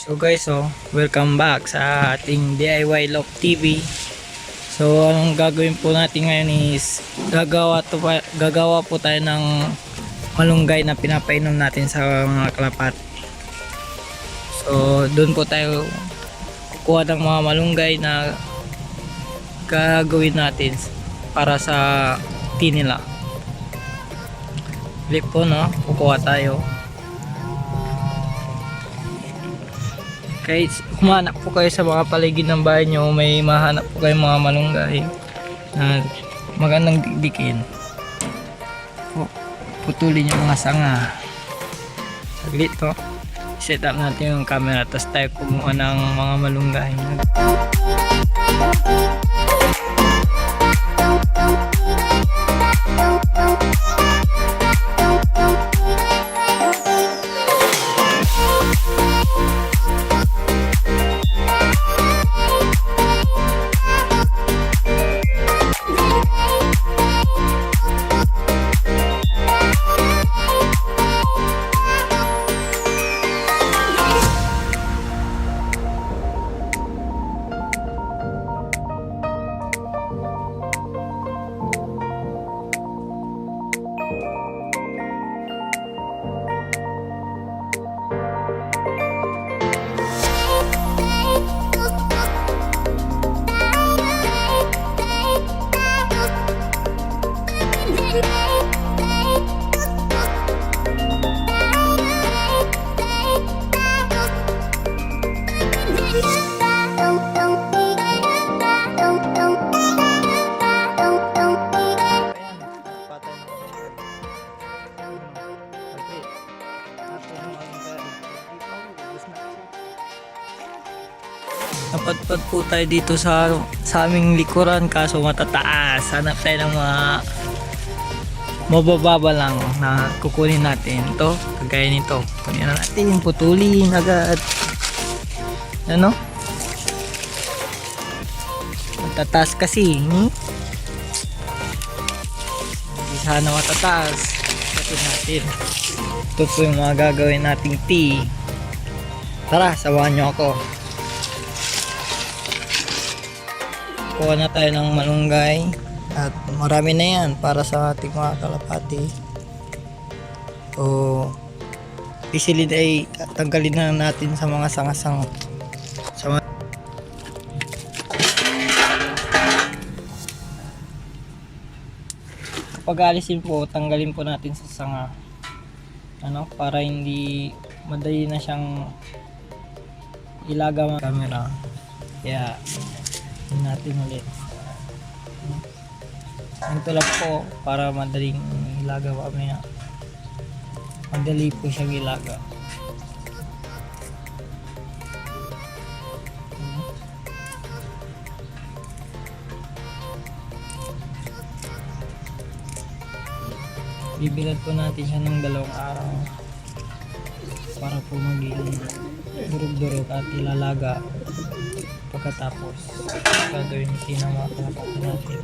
So guys, welcome back sa ating DIY Loft TV. So anong gagawin po natin ngayon is gagawa po tayo ng malunggay na pinapainom natin sa mga kalapat. So doon po tayo kukuha ng mga malunggay na gagawin natin para sa tea nila. Click po, kukuha tayo. Kahit humanap po kayo sa mga paligid ng bahay nyo, may mahanap po kayo mga malunggay na magandang dikdikin. Putulin yung mga sanga. Saglit to. Set up natin yung camera, tapos tayo kumuha ng mga malunggay. Napadpad po tayo dito sa aming likuran, kaso matataas. Hanap tayo ng mga mabababa lang na kukunin natin. Ito, kagaya nito. Kunin na natin, putulin agad. Ano? Matataas kasi. Hindi sana matataas. Ito natin. Ito po yung mga gagawin nating tea. Tara, samahan nyo ako. Kuha na tayo ng malunggay at marami na yan para sa ating mga kalapati. So isilid ay tanggalin na natin sa mga sangasang kapag alisin po, tanggalin po natin sa sanga para hindi madali na siyang ilaga mga camera. Kaya natin ulit. Ito lang po para madaling ilaga mamaya. Madali po siyang ilaga. Bibilad po natin siya ng 2 araw para po maging durog-durog at ilalaga. Pagkatapos gagawin natin ang mga kalapati natin.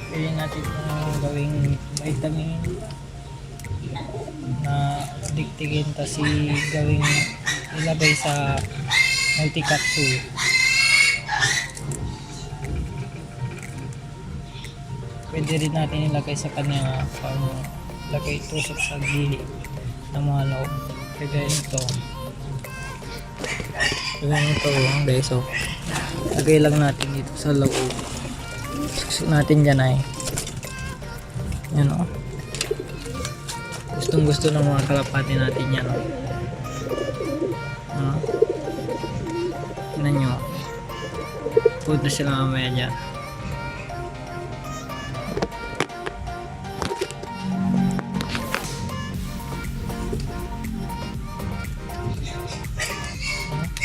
Pwede natin gawing vitamin na diktigin, kasi gawing ilagay sa multi-capsule. Pwede rin natin ilagay sa kanya pang lagay tusok sa gili ng mga loob. Kaya nito guys, lagay lang natin dito sa loob. Suksok natin dyan ay yan gustong gusto ng mga kalapati natin yan. Tignan nyo, punta sila mamaya dyan.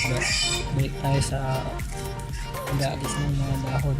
Balik tayo sa pag-aalis ng mga dahon.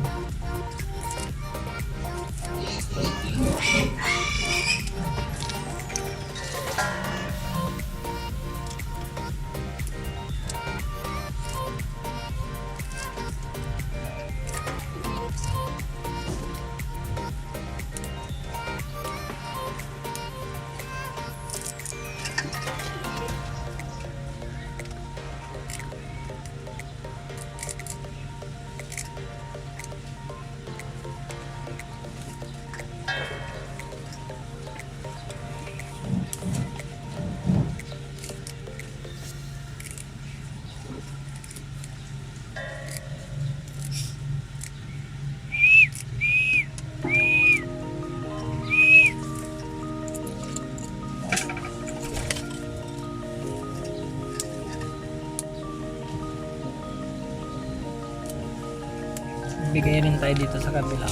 Bigay rin tayo dito sa kabila.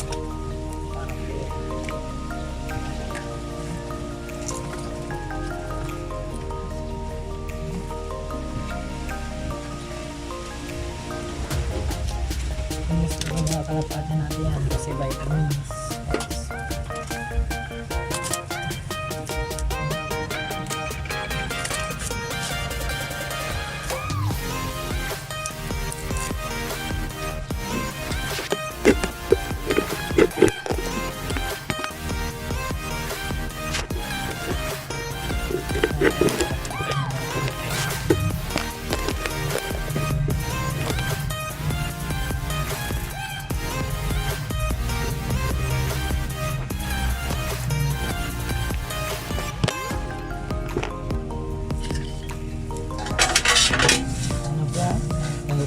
Gusto ko mga kalapati natin yan kasi vitamins.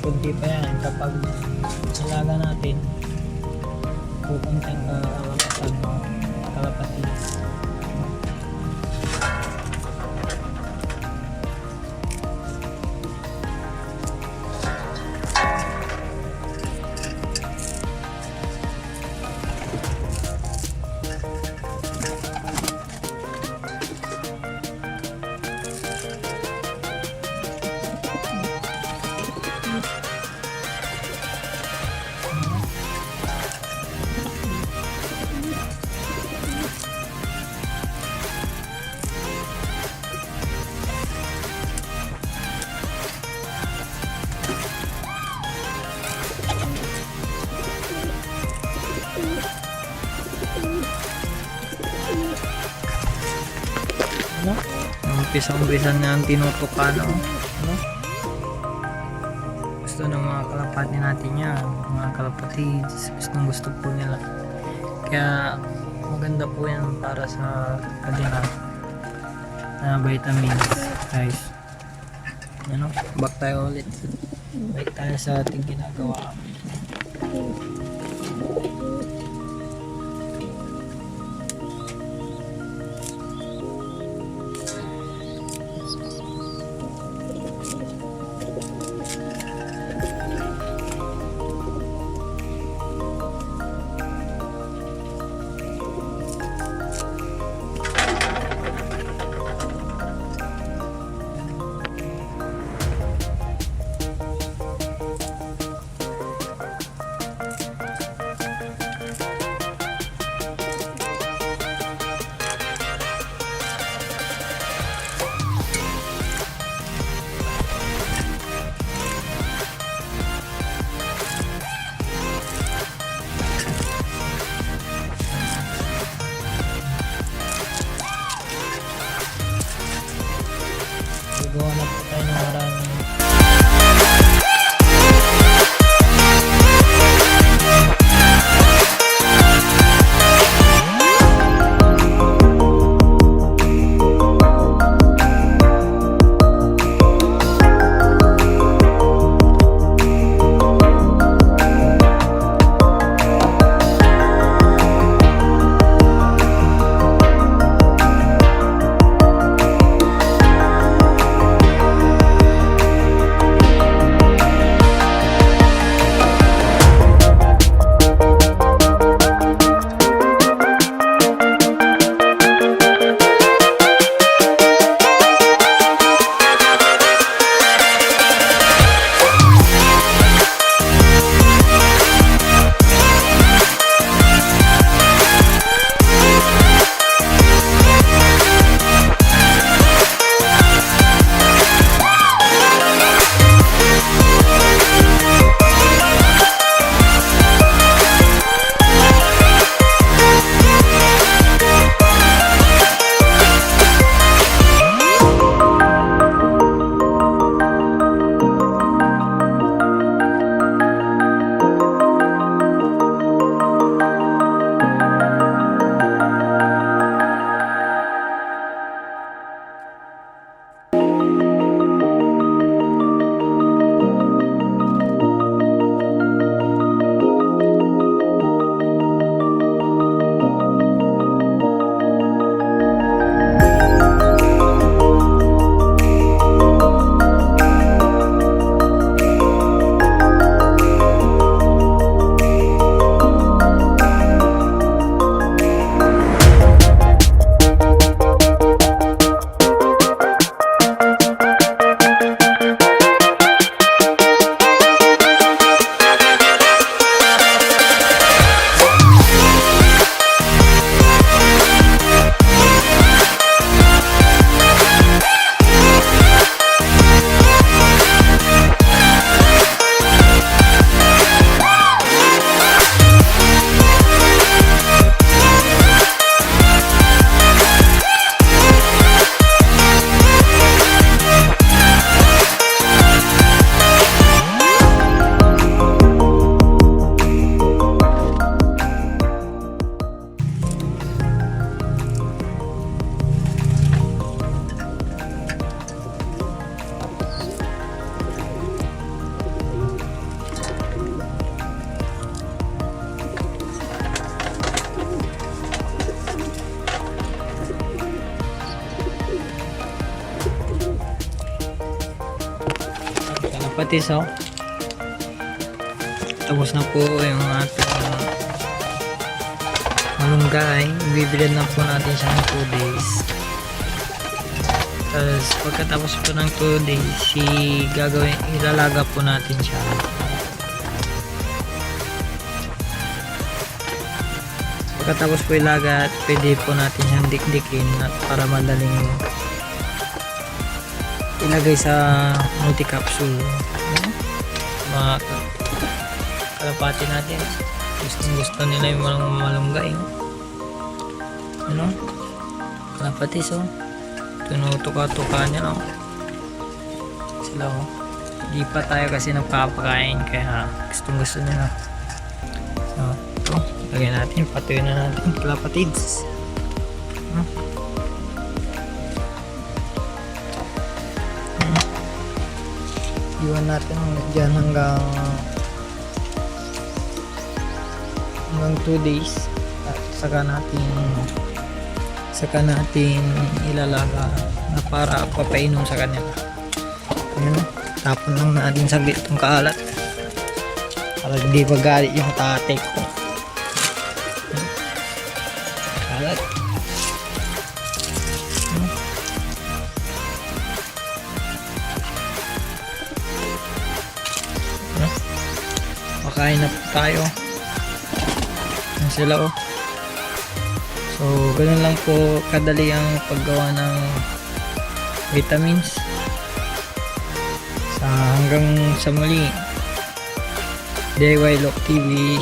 Kunti pa yan kapag ilaga natin pupuntang kalapati. Umpisa na ang tinutukan, no? Gusto ng mga kalapati natin yan, mga kalapati, gusto po nila, kaya maganda po yan para sa kanila na vitamins, guys. Ano, back tayo ulit, balik tayo sa ating ginagawa. kalapatis oh. Tapos na po yung ating malunggay. Bibili na po natin siya ng 2 days. Tapos pagkatapos po ng 2 days, ilalaga po natin siya. Pagkatapos po ilaga, pwede po natin siyang dikdikin at para madaling ilagay sa multi-capsule. Mga kalapati natin. Gusto nila yung malunggay. Ano? Kalapatis oh. Tinutuka-tuka niya oh. Sila oh. Di pa tayo kasi nagpapakain kaya gusto nila. So, ito. Lagyan natin. Patuloy na natin kalapatids. Iwan natin dyan hanggang 2 days at saka natin ilalaga na para papainom sa kanila. Ayan, tapon lang natin saglit itong kalat para hindi magalit yung tatay ko. Kalat. Makain na po tayo. Yan sila oh. So ganun lang po kadali ang paggawa ng vitamins. Hanggang sa muli, DIY Lock TV.